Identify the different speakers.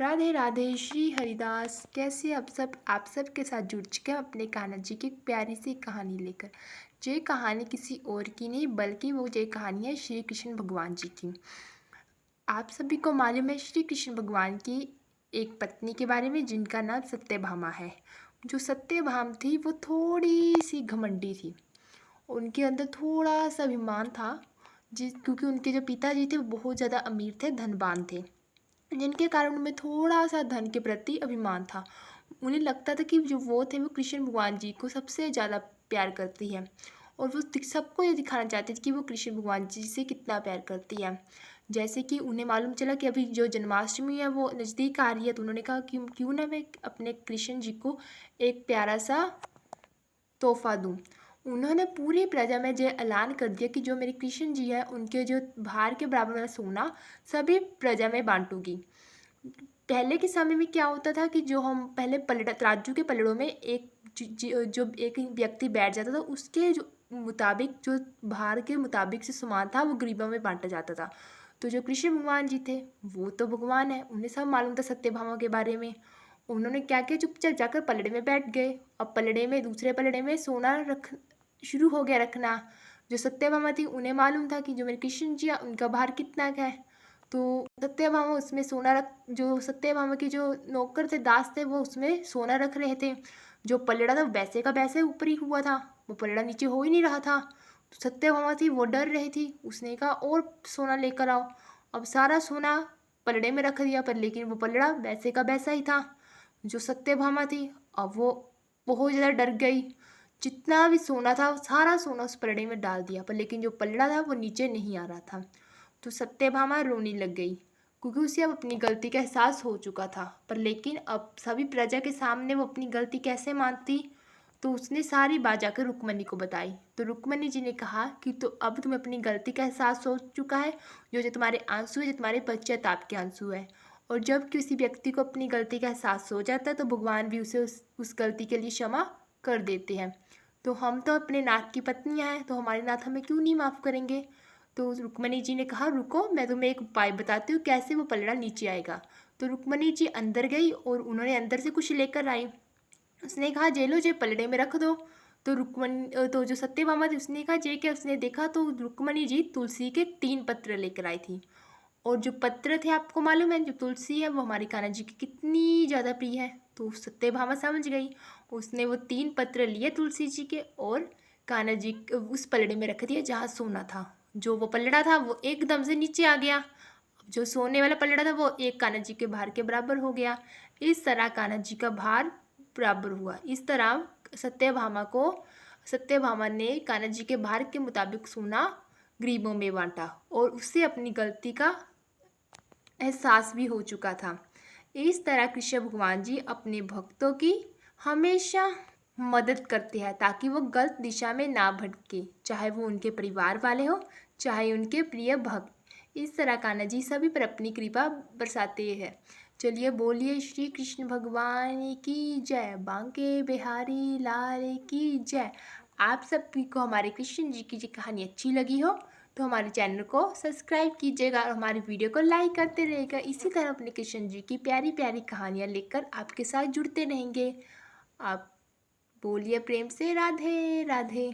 Speaker 1: राधे राधे श्री हरिदास। कैसे आप सब के साथ जुड़ चुके हैं अपने कान्हा जी की एक प्यारी सी कहानी लेकर। ये कहानी किसी और की नहीं बल्कि वो ये कहानी है श्री कृष्ण भगवान जी की। आप सभी को मालूम है श्री कृष्ण भगवान की एक पत्नी के बारे में जिनका नाम सत्यभामा है। जो सत्यभामा थी वो थोड़ी सी घमंडी थी। उनके अंदर थोड़ा सा अभिमान था, क्योंकि उनके जो पिताजी थे वो बहुत ज़्यादा अमीर थे, धनवान थे, जिनके कारण उनमें थोड़ा सा धन के प्रति अभिमान था। उन्हें लगता था कि जो वो थे वो कृष्ण भगवान जी को सबसे ज़्यादा प्यार करती है, और वो सबको ये दिखाना चाहती थी कि वो कृष्ण भगवान जी से कितना प्यार करती है। जैसे कि उन्हें मालूम चला कि अभी जो जन्माष्टमी है वो नज़दीक आ रही है, तो उन्होंने कहा कि क्यों ना मैं अपने कृष्ण जी को एक प्यारा सा तोहफा दूँ। उन्होंने पूरी प्रजा में ये ऐलान कर दिया कि जो मेरे कृष्ण जी हैं उनके जो भार के बराबर मैं सोना सभी प्रजा में बांटूंगी। पहले के समय में क्या होता था कि जो हम पहले पलड़ा तराजू के पलड़ों में एक जो एक व्यक्ति बैठ जाता था उसके जो मुताबिक जो भार के मुताबिक से सामान था वो गरीबों में बांटा जाता था। तो जो कृष्ण भगवान जी थे वो तो भगवान है, उन्हें सब मालूम था सत्यभामा के बारे में। उन्होंने क्या किया, चुपचाप जाकर पलड़े में बैठ गए। अब पलड़े में दूसरे पलड़े में सोना रख शुरू हो गया रखना। जो सत्यभामा थी उन्हें मालूम था कि जो मेरे कृष्ण जी है उनका भार कितना का है। तो सत्यभामा उसमें सोना रख जो सत्यभामा के जो नौकर थे, दास थे, वो उसमें सोना रख रहे थे। जो पलड़ा था वैसे का वैसे ऊपर ही हुआ था, वो पलड़ा नीचे हो ही नहीं रहा था। तो सत्यभामा थी वो डर रही थी, उसने कहा और सोना लेकर आओ। अब सारा सोना पलड़े में रख दिया, पर लेकिन वो पलड़ा वैसे का वैसा ही था। जो सत्यभामा थी अब वो बहुत ज़्यादा डर गई। जितना भी सोना था सारा सोना उस पलड़े में डाल दिया, पर लेकिन जो पलड़ा था वो नीचे नहीं आ रहा था। तो सत्यभामा रोने लग गई, क्योंकि उसे अब अपनी गलती का एहसास हो चुका था। पर लेकिन अब सभी प्रजा के सामने वो अपनी गलती कैसे मानती। तो उसने सारी बात जाकर रुक्मणी को बताई। तो रुक्मणी जी ने कहा कि तो अब तुम्हें अपनी गलती का एहसास हो चुका है। जो तुम्हारे आंसू है, जो तुम्हारे पश्चाताप के आंसू है। और जब किसी व्यक्ति को अपनी गलती का एहसास हो जाता है तो भगवान भी उसे उस गलती के लिए क्षमा कर देते हैं। तो हम तो अपने नाथ की पत्नियां हैं, तो हमारे नाथ हमें क्यों नहीं माफ़ करेंगे। तो रुक्मणी जी ने कहा रुको, मैं तुम्हें एक उपाय बताती हूँ कैसे वो पलड़ा नीचे आएगा। तो रुक्मणी जी अंदर गई और उन्होंने अंदर से कुछ लेकर आई। उसने कहा जे लो, जे पलड़े में रख दो। तो रुक्मणी तो जो सत्यभामा थी उसने कहा जे क्या। उसने देखा तो रुक्मणी जी तुलसी के 3 पत्र लेकर आई थी। और जो पत्र थे आपको मालूम है जो तुलसी है वो हमारी कान्हा जी की कितनी ज़्यादा प्रिय है। तो सत्यभामा समझ गई, उसने वो 3 पत्र लिए तुलसी जी के और कान्हा जी उस पलड़े में रख दिया जहाँ सोना था। जो वो पलड़ा था वो एकदम से नीचे आ गया। जो सोने वाला पलड़ा था वो एक कान्हा जी के भार के बराबर हो गया। इस तरह कान्हा जी का भार बराबर हुआ। इस तरह सत्यभामा ने कान्हा जी के भार के मुताबिक सोना गरीबों में बांटा, और उससे अपनी गलती का एहसास भी हो चुका था। इस तरह कृष्ण भगवान जी अपने भक्तों की हमेशा मदद करते हैं ताकि वो गलत दिशा में ना भटके, चाहे वो उनके परिवार वाले हो चाहे उनके प्रिय भक्त। इस तरह कान्हा जी सभी पर अपनी कृपा बरसाते हैं। चलिए बोलिए श्री कृष्ण भगवान की जय, बांके बिहारी लाल की जय। आप सभी को हमारे कृष्ण जी की जो कहानी अच्छी लगी हो तो हमारे चैनल को सब्सक्राइब कीजिएगा और हमारी वीडियो को लाइक करते रहेगा। इसी तरह अपने कृष्ण जी की प्यारी प्यारी कहानियाँ लेकर आपके साथ जुड़ते रहेंगे। आप बोलिए प्रेम से राधे राधे।